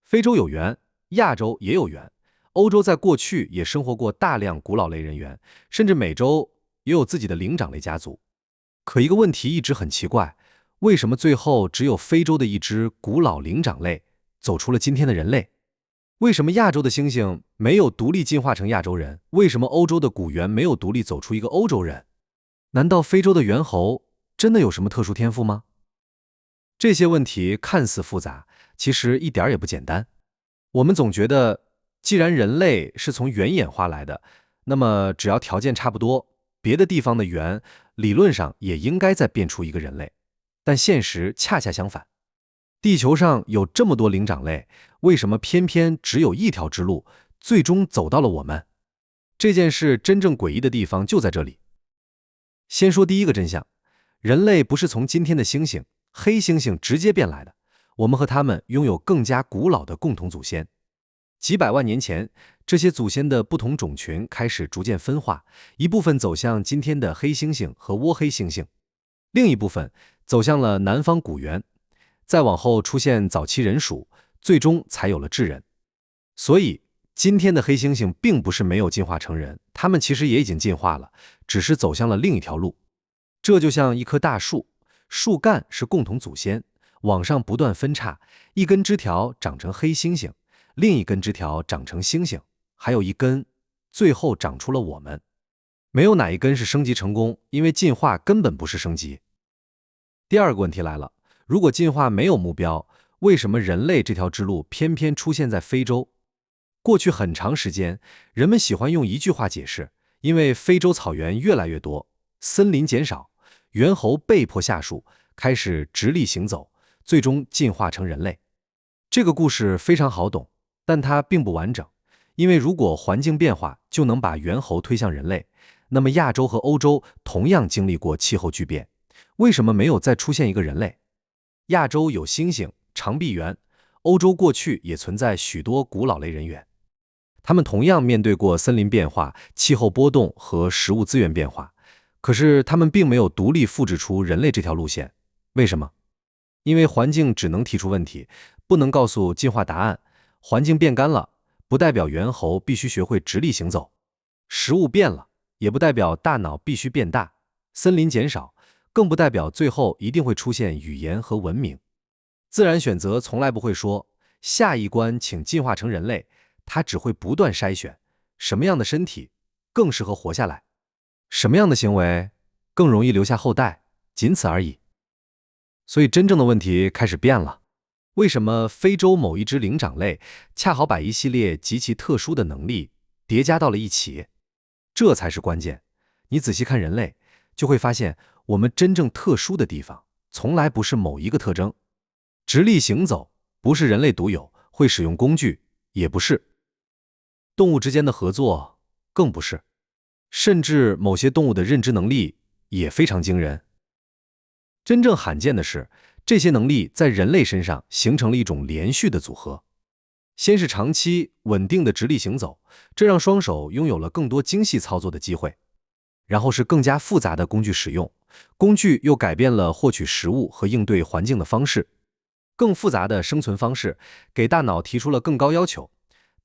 非洲有猿，亞洲也有猿，歐洲在過去也生活過大量古老類人猿，甚至美洲也有自己的靈長類家族。可一個問題一直很奇怪，為什麼最後只有非洲的一只古老靈長類走出了今天的人類？為什麼亞洲的猩猩沒有獨立進化成亞洲人？為什麼歐洲的古猿沒有獨立走出一個歐洲人？難道非洲的猿猴真的有什麼特殊天賦嗎？這些問題看似複雜，其實一點也不簡單。我們總覺得，既然人類是從猿演化來的，那麼只要條件差不多，別的地方的猿理論上也應該再變出一個人類。但現實恰恰相反，地球上有這麼多靈長類，為什麼偏偏只有一條之路，最終走到了我們？這件事真正詭異的地方就在這裡。先說第一個真相，人類不是從今天的猩猩、黑猩猩直接變來的，我們和他們擁有更加古老的共同祖先。幾百萬年前，這些祖先的不同種群開始逐漸分化，一部分走向今天的黑猩猩和倭黑猩猩，另一部分走向了南方古猿，再往後出現早期人屬，最終才有了智人。所以，今天的黑猩猩並不是沒有进化成人，它們其實也已經进化了，只是走向了另一条路。這就像一棵大樹，樹幹是共同祖先，往上不斷分叉，一根枝條長成黑猩猩，另一根枝條長成猩猩，還有一根，最後長出了我們。沒有哪一根是升級成功，因為進化根本不是升級。第二個問題來了，如果進化沒有目標，為什麼人類這條之路偏偏出現在非洲？過去很長時間，人們喜歡用一句話解釋，因為非洲草原越來越多，森林減少，猿猴被迫下樹，開始直立行走，最終進化成人類。這個故事非常好懂，但它並不完整，因為如果環境變化就能把猿猴推向人類，那麼亞洲和歐洲同樣經歷過氣候巨變，為什麼沒有再出現一個人類？亞洲有猩猩、長臂猿，歐洲過去也存在許多古老類人猿，他們同樣面對過森林變化、氣候波動和食物資源變化，可是他們並沒有獨立複製出人類這條路線。為什麼？因為環境只能提出問題，不能告訴進化答案。環境變乾了，不代表猿猴必須學會直立行走；食物變了，也不代表大腦必須變大；森林減少，更不代表最後一定會出現語言和文明。自然選擇從來不會說下一關請進化成人類，它只會不斷篩選什麼樣的身體更適合活下來，什麼樣的行為更容易留下後代，僅此而已。所以真正的問題開始變了，為什麼非洲某一只靈長類恰好把一系列極其特殊的能力疊加到了一起？這才是關鍵。你仔細看人類，就會發現我們真正特殊的地方從來不是某一個特徵。直立行走不是人類獨有，會使用工具也不是，動物之間的合作更不是，甚至某些动物的認知能力也非常驚人。真正罕見的是，這些能力在人類身上形成了一種連續的組合。先是長期穩定的直立行走，這讓雙手擁有了更多精細操作的機會。然後是更加複雜的工具使用，工具又改變了獲取食物和應對環境的方式。更複雜的生存方式給大腦提出了更高要求，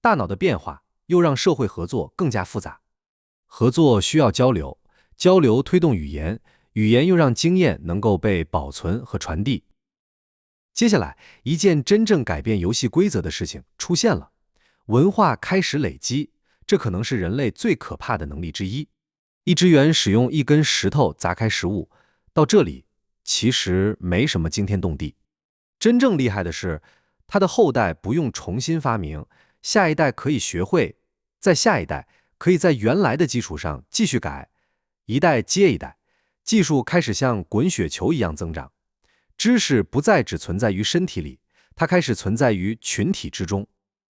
大腦的變化又讓社會合作更加複雜。合作需要交流，交流推動語言，語言又讓經驗能夠被保存和傳遞。接下來，一件真正改变遊戲規則的事情出現了，文化開始累積，這可能是人類最可怕的能力之一。一只猿使用一根石頭砸開食物，到這裡其實沒什麼驚天動地。真正厲害的是，它的後代不用重新發明，下一代可以學會，再下一代可以在原來的基礎上繼續改，一代接一代，技術開始像滾雪球一樣增長。知識不再只存在於身體裡，它開始存在於群體之中。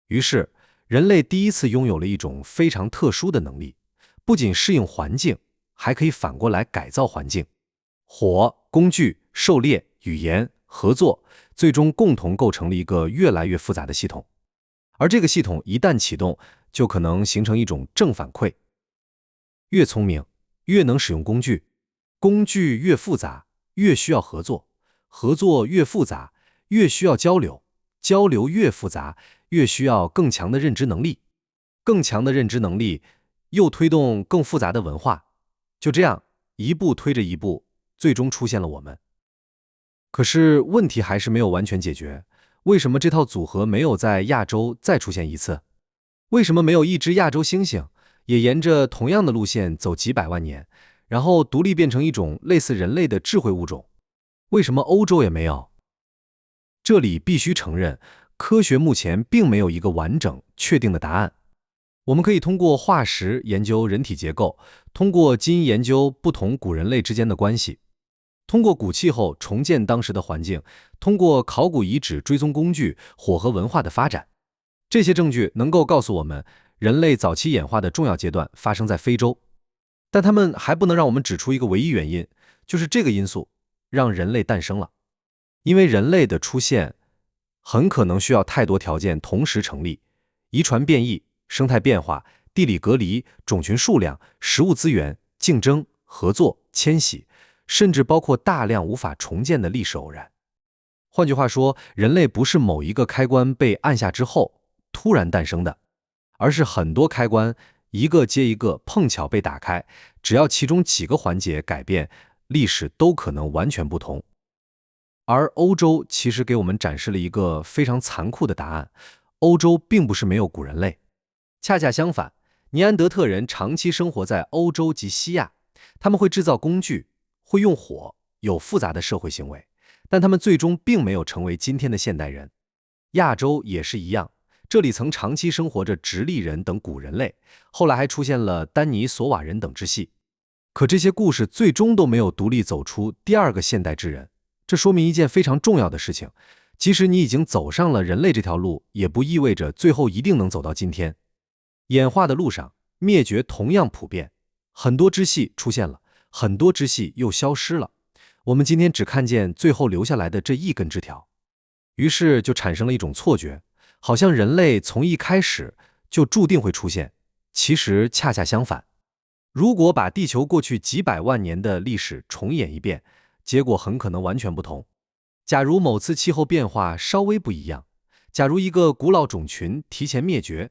於是，人類第一次擁有了一種非常特殊的能力，不僅適應環境，還可以反過來改造環境。火、工具、狩獵、語言、合作，最終共同構成了一個越來越複雜的系統。而這個系統一旦啟動，就可能形成一種正反饋。越聰明，越能使用工具；工具越複雜，越需要合作；合作越複雜，越需要交流；交流越複雜，越需要更強的認知能力，更強的認知能力又推動更複雜的文化，就這樣一步推着一步，最終出現了我們。可是問題還是沒有完全解決，為什麼這套組合沒有在亞洲再出現一次？為什麼沒有一隻亞洲猩猩也沿着同樣的路線走幾百萬年，然後獨立變成一種類似人類的智慧物種？為什麼歐洲也沒有？這裡必須承認，科學目前並沒有一個完整確定的答案。我們可以通過化石研究人體結構，通過基因研究不同古人類之間的關係，通過古氣候重建當時的環境，通過考古遺址追蹤工具火河文化的發展。這些證據能夠告訴我們，人類早期演化的重要階段發生在非洲，但它們還不能讓我們指出一個唯一原因，就是這個因素讓人類誕生了。因為人類的出現很可能需要太多條件同時成立：遺傳變異、生態變化、地理隔離、種群數量、食物資源、競爭、合作、遷徙，甚至包括大量無法重建的歷史偶然。換句話說，人類不是某一個開關被按下之後突然誕生的，而是很多開關一個接一個碰巧被打開，只要其中幾個環節改變，歷史都可能完全不同。而歐洲其實給我們展示了一個非常殘酷的答案：歐洲並不是沒有古人類，恰恰相反，尼安德特人長期生活在歐洲及西亞，他們會制造工具，會用火，有複雜的社會行為，但他們最終並沒有成為今天的現代人。亞洲也是一樣，這裡曾長期生活着直立人等古人類，後來還出現了丹尼索瓦人等支系，可這些故事最終都沒有獨立走出第二個現代之人。這說明一件非常重要的事情，即使你已經走上了人類這條路，也不意味着最後一定能走到今天。演化的路上，滅絕同樣普遍，很多支系出現了，很多支系又消失了。我們今天只看見最後留下來的這一根枝條，於是就產生了一種錯覺，好像人類從一開始就注定會出現。其實恰恰相反，如果把地球過去幾百萬年的歷史重演一遍，結果很可能完全不同。假如某次气候變化稍微不一樣，假如一個古老種群提前滅絕，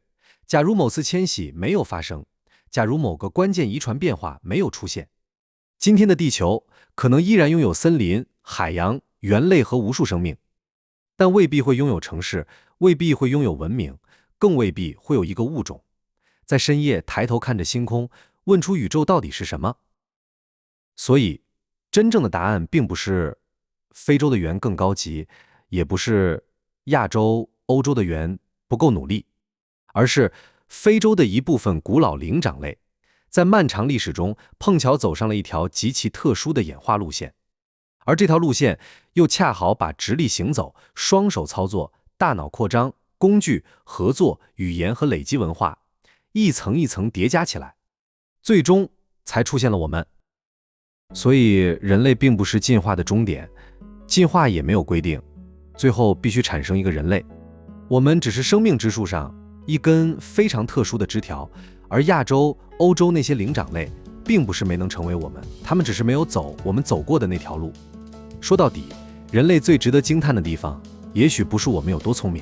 假如某次遷徙沒有發生，假如某個關鍵遺傳變化沒有出現，今天的地球可能依然擁有森林、海洋、猿類和無數生命，但未必會擁有城市，未必會擁有文明，更未必會有一個物種在深夜抬頭看着星空，問出宇宙到底是什麼。所以真正的答案並不是非洲的猿更高級，也不是亞洲、歐洲的猿不夠努力，而是非洲的一部分古老灵長類在漫長歷史中碰巧走上了一條極其特殊的演化路線，而這條路線又恰好把直立行走、雙手操作、大腦擴張、工具、合作、語言和累積文化一層一層疊加起來，最終才出现了我們。所以人類並不是進化的終點，進化也沒有規定最後必須產生一個人類，我們只是生命之樹上一根非常特殊的枝條，而亞洲、歐洲那些靈長類並不是沒能成為我們，他們只是沒有走我們走過的那條路。說到底，人類最值得驚嘆的地方，也許不是我們有多聰明，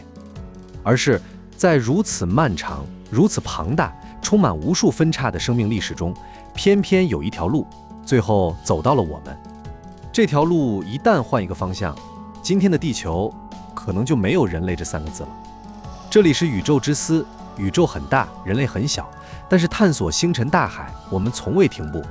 而是在如此漫長、如此龐大、充滿無數分叉的生命歷史中，偏偏有一條路最後走到了我們。這條路一旦換一個方向，今天的地球可能就沒有人類這三個字了。這裡是宇宙之思，宇宙很大，人類很小，但是探索星辰大海，我們從未停步。